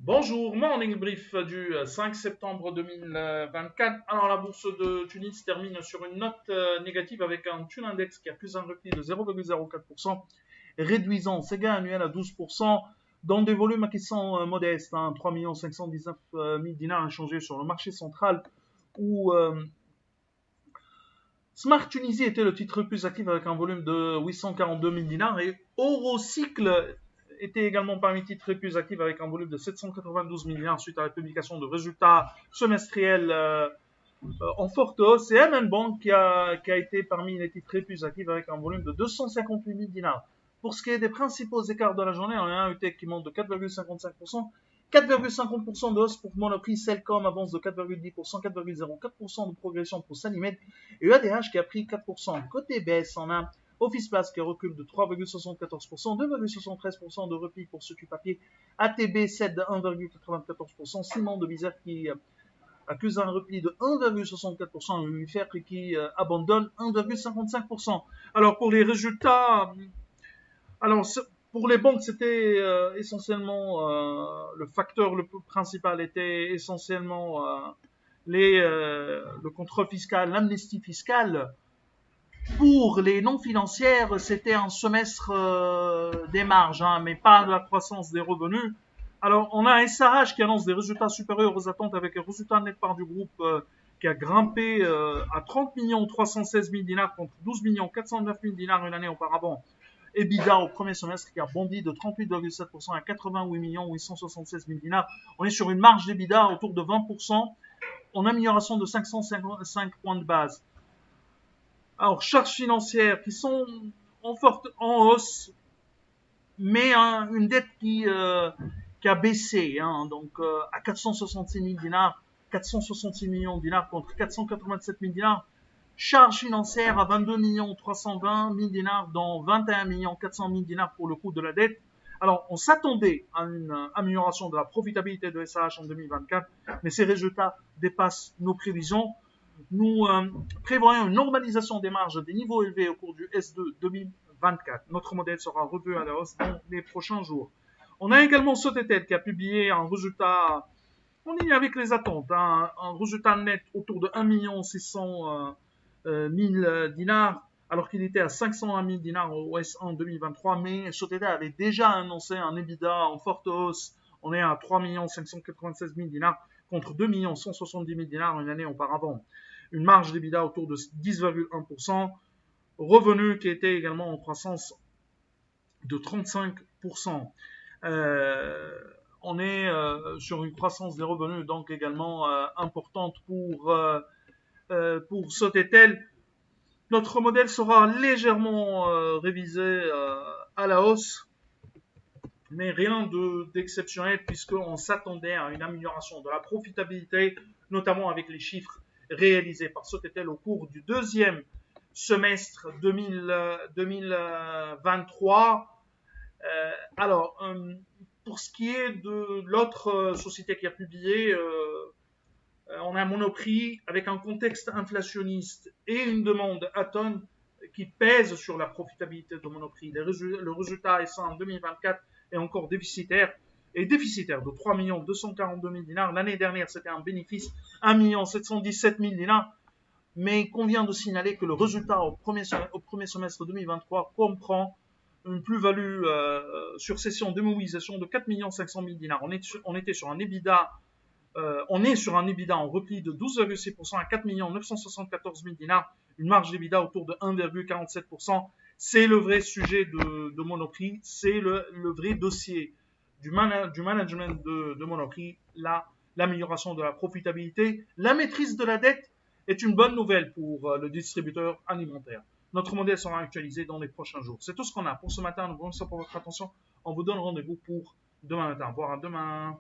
Bonjour, morning brief du 5 septembre 2024. Alors la bourse de Tunis termine sur une note négative avec un Thun Index qui accuse un repli de 0,04%, réduisant ses gains annuels à 12% dans des volumes qui sont modestes, 3 519 000 dinars échangés sur le marché central où Smart Tunisie était le titre le plus actif avec un volume de 842 000 dinars et Eurocycle était également parmi les titres les plus actifs avec un volume de 792 000 dinars suite à la publication de résultats semestriels en forte hausse. Et MN Bank qui a été parmi les titres les plus actifs avec un volume de 258 000 dinars. Pour ce qui est des principaux écarts de la journée, on a un UT qui monte de 4,55%, 4,50% de hausse pour Monoprix, Cellcom avance de 4,10%, 4,04% de progression pour Sanimed et EADH qui a pris 4%. Côté baisse, on a Office Place qui recule de 3,74%, 2,73% de repli pour ce papier, ATB cède de 1,94%, Ciment de Bizère qui accuse un repli de 1,64% et UFR qui abandonne 1,55%. Alors pour les résultats, alors pour les banques, c'était essentiellement le facteur le principal était essentiellement le contrôle fiscal, l'amnistie fiscale. Pour les non financières, c'était un semestre des marges, mais pas de la croissance des revenus. Alors, on a un SRH qui annonce des résultats supérieurs aux attentes avec un résultat net part du groupe qui a grimpé à 30 316 000 dinars contre 12 409 000 dinars une année auparavant. EBITDA au premier semestre qui a bondi de 38,7% à 88 876 000 dinars. On est sur une marge d'EBITDA autour de 20% en amélioration de 505 points de base. Alors, charges financières qui sont en hausse, mais une dette qui a baissé, donc à 466 000 dinars, 466 millions de dinars contre 487 000 dinars. Charges financières à 22 320 000 dinars, dont 21 400 000 dinars pour le coût de la dette. Alors, on s'attendait à une amélioration de la profitabilité de SAH en 2024, mais ces résultats dépassent nos prévisions. Nous prévoyons une normalisation des marges des niveaux élevés au cours du S2 2024. Notre modèle sera revu à la hausse dans les prochains jours. On a également Sotetel qui a publié un résultat en ligne avec les attentes, un résultat net autour de 1 600 000 dinars, alors qu'il était à 501 000 dinars au S1 2023, mais Sotetel avait déjà annoncé un EBITDA en forte hausse. On est à 3 596 000 dinars contre 2 170 000 dinars une année auparavant. Une marge d'EBITDA autour de 10,1%, revenu qui était également en croissance de 35%. On est sur une croissance des revenus donc également importante pour Sotetel. Notre modèle sera légèrement révisé à la hausse, mais rien d'exceptionnel puisqu'on s'attendait à une amélioration de la profitabilité, notamment avec les chiffres réalisés par Sotetel au cours du deuxième semestre 2023. Alors, pour ce qui est de l'autre société qui a publié, on a un Monoprix avec un contexte inflationniste et une demande à tonnes qui pèse sur la profitabilité de Monoprix. Le résultat est en 2024 est encore déficitaire de 3 242 000 dinars. L'année dernière, c'était un bénéfice 1 717 000 dinars. Mais il convient de signaler que le résultat au premier semestre 2023 comprend une plus-value sur cession de mobilisation de 4 500 000 dinars. On était sur un EBITDA en repli de 12,6% à 4 974 000 dinars, une marge d'EBITDA autour de 1,47%. C'est le vrai sujet de Monoprix, c'est le vrai dossier du management de Monoprix, l'amélioration de la profitabilité, la maîtrise de la dette est une bonne nouvelle pour le distributeur alimentaire. Notre modèle sera actualisé dans les prochains jours. C'est tout ce qu'on a pour ce matin. Nous vous remercions pour votre attention. On vous donne rendez-vous pour demain matin. Au revoir à demain.